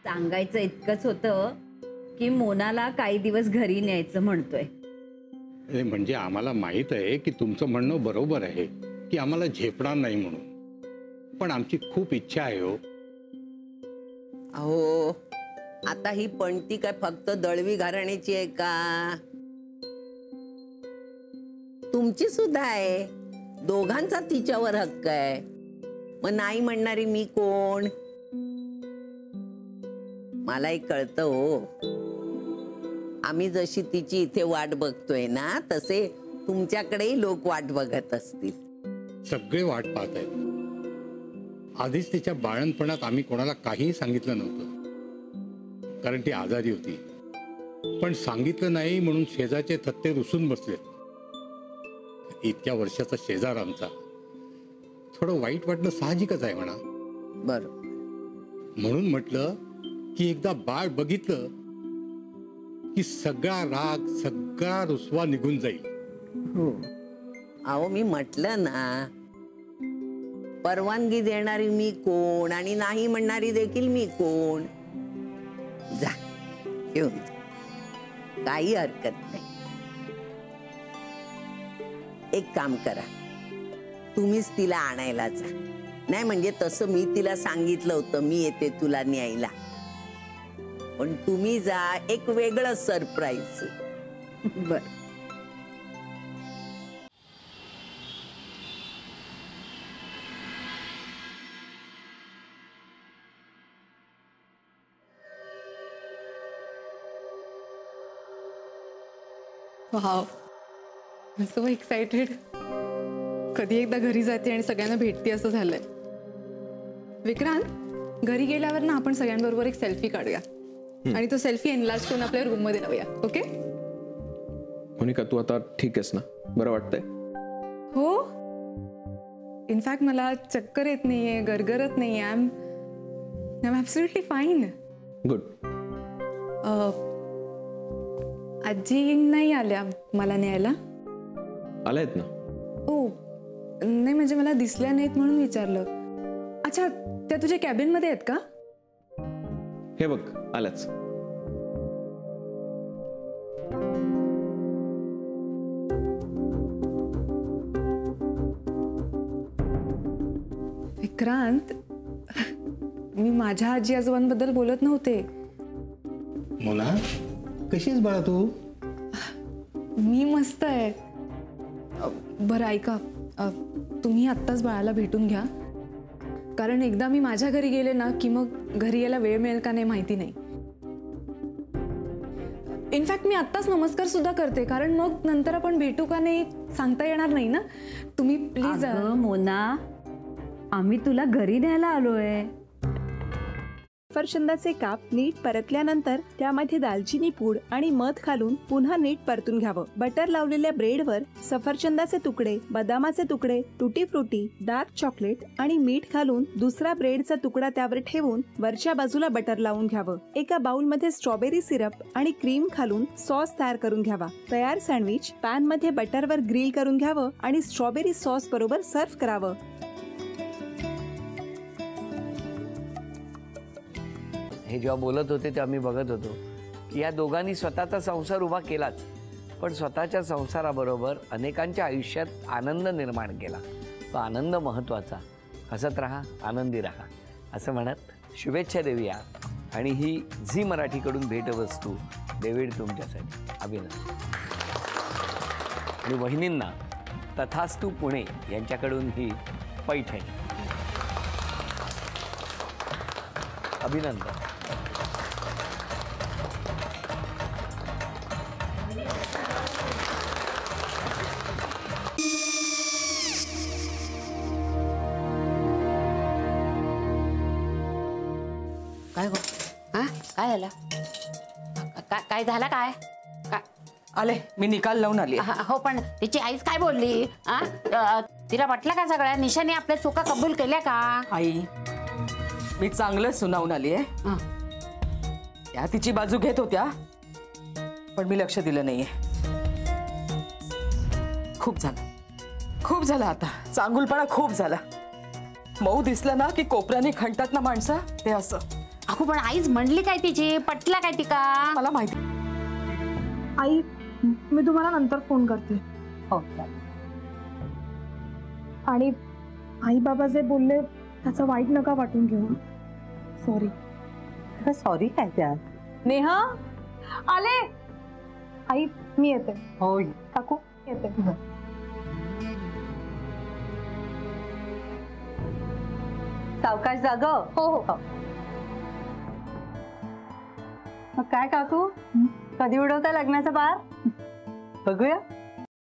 सांगायचं इतकंच होतं की मोनाला काही दिवस घरी न्यायचं म्हणतोय. म्हणजे आम्हाला माहित आहे की तुमचं म्हणणं बरोबर आहे की आम्हाला झेपणार नाही म्हणून, पण आमची खूप इच्छा आहे हो. अहो आता ही पणती काय फक्त दळवी घराण्याची आहे का? तुमची सुद्धा आहे, दोघांचा तिच्यावर हक्क आहे. मग नाही म्हणणारी मी कोण? मलाही कळतं हो. आम्ही जशी तिची इथे वाट बघतोय ना, तसे तुमच्याकडेही लोक वाट बघत असतील. सगळे वाट पाहत आहेत. आधीच तिच्या बाळणपणात आम्ही कोणाला काहीही सांगितलं नव्हतं, कारण ती आजारी होती. पण सांगितलं नाही म्हणून शेजारचे थत्ते रुसून बसले. इतक्या वर्षाचा शेजार आमचा, थोडं वाईट वाटणं साहजिकच आहे म्हणा. बरोबर. म्हणून म्हटलं की एकदा बाळ बघितलं की सगळा राग, सगळा रुसवा निघून जाईल. हो. अहो मी म्हटलं ना, परवानगी देणारी मी कोण आणि नाही म्हणणारी देखील मी कोण. जा घेऊन जा, काही हरकत नाही. एक काम करा, तुम्हीच तिला आणायला जा. नाही म्हणजे तसं मी तिला सांगितलं होतं मी येते तुला न्यायला, पण तुम्ही जा, एक वेगळं सरप्राईज. बर. Wow, I am so excited. कधी एकदा घरी जाते आणि सगळ्यांना भेटते असं झालंय. विक्रांत, घरी गेल्यावर ना आपण सगळ्यांबरोबर एक सेल्फी काढूया आणि तो सेल्फी एनलार्ज करून आपल्या रूम मध्ये लावूया. ओके मोनिका, तू आता ठीक आहेस ना? बरं वाटतंय? हो. इनफॅक्ट मला चक्कर येत नाहीये, गरगरत नाहीये. I am absolutely fine. Good. आजी नाही आल्या मला न्यायला? आलायत ना. ओ नाही, म्हणजे मला दिसल्या नाहीत म्हणून विचारलं. अच्छा, त्या तुझ्या कॅबिन मध्ये आहेत का? हे बघ, आल्याच. विक्रांत, मी माझ्या आजी आजोबांबद्दल बोलत नव्हते. मोना, कशीच बाळा तू? मी मस्त आहे. बरं ऐका, तुम्ही आत्ताच बाळाला भेटून घ्या, कारण एकदा मी माझ्या घरी गेले ना की मग घरी यायला वेळ मिळेल का नाही माहिती नाही. इनफॅक्ट मी आत्ताच नमस्कार सुद्धा करते, कारण मग नंतर आपण भेटू का नाही सांगता येणार नाही ना. तुम्ही प्लीज. मोना, आम्ही तुला घरी न्यायला आलोय. सफरचंदाचे काप नीट परतल्यानंतर त्यामध्ये दालचिनी पूड आणि मध घालून पुन्हा नीट परतून घ्यावं. बटर लावलेल्या ब्रेडवर सफरचंदाचे तुकडे, बदामाचे तुकडे, टुटी फ्रुटी, डार्क चॉकलेट आणि मीठ घालून दुसरा ब्रेडचा तुकडा त्यावर ठेवून वरच्या बाजूला बटर लावून घ्यावं. एका बाउलमध्ये स्ट्रॉबेरी सिरप आणि क्रीम घालून सॉस तयार करून घ्यावा. तयार सँडविच पॅन मध्ये बटरवर ग्रिल करून घ्यावं आणि स्ट्रॉबेरी सॉस बरोबर सर्व्ह करावं. हे जेव्हा बोलत होते तेव्हा मी बघत होतो की या दोघांनी स्वतःचा संसार उभा केलाच, पण स्वतःच्या संसाराबरोबर अनेकांच्या आयुष्यात आनंद निर्माण केला. तो आनंद महत्त्वाचा. हसत राहा, आनंदी राहा असं म्हणत शुभेच्छा देऊया. आणि ही झी मराठीकडून भेटवस्तू डेव्हिड तुमच्यासाठी. अभिनंदन. आणि वहिनींना तथास्तू पुणे यांच्याकडून ही पैठणी. अभिनंदन. काय गो? हा काय झालं? काय झालं? काय आले, मी निकाल लावून आली. हो, पण तिची आईच काय बोलली? तिला वाटलं का सगळ्या निशाने आपल्या चुका कबूल केल्या का? आई, मी चांगलं सुनावून आली आहे. त्या तिची बाजू घेत होत्या, पण मी लक्ष दिलं नाहीये. खूप झालं आता. चांगुलपणा खूप झाला. मऊ दिसलं ना की कोपऱ्याने खणतात ना माणसं, ते असं. काकू पण आईच म्हणली काय तिची, पटला काय तिका? मला माहिती. आई मी तुम्हाला नंतर फोन करते. हो चालेल. आणि आई बाबा जे बोलले त्याचं वाईट नका वाटून घेऊ. सॉरी. सॉरी काय त्या? नेहा आले. आई मी येते. हो काकू येते. सावकाश जाग. हो हो. मग काय काकू, कधी उडवता लग्नाचा बार? बघूया.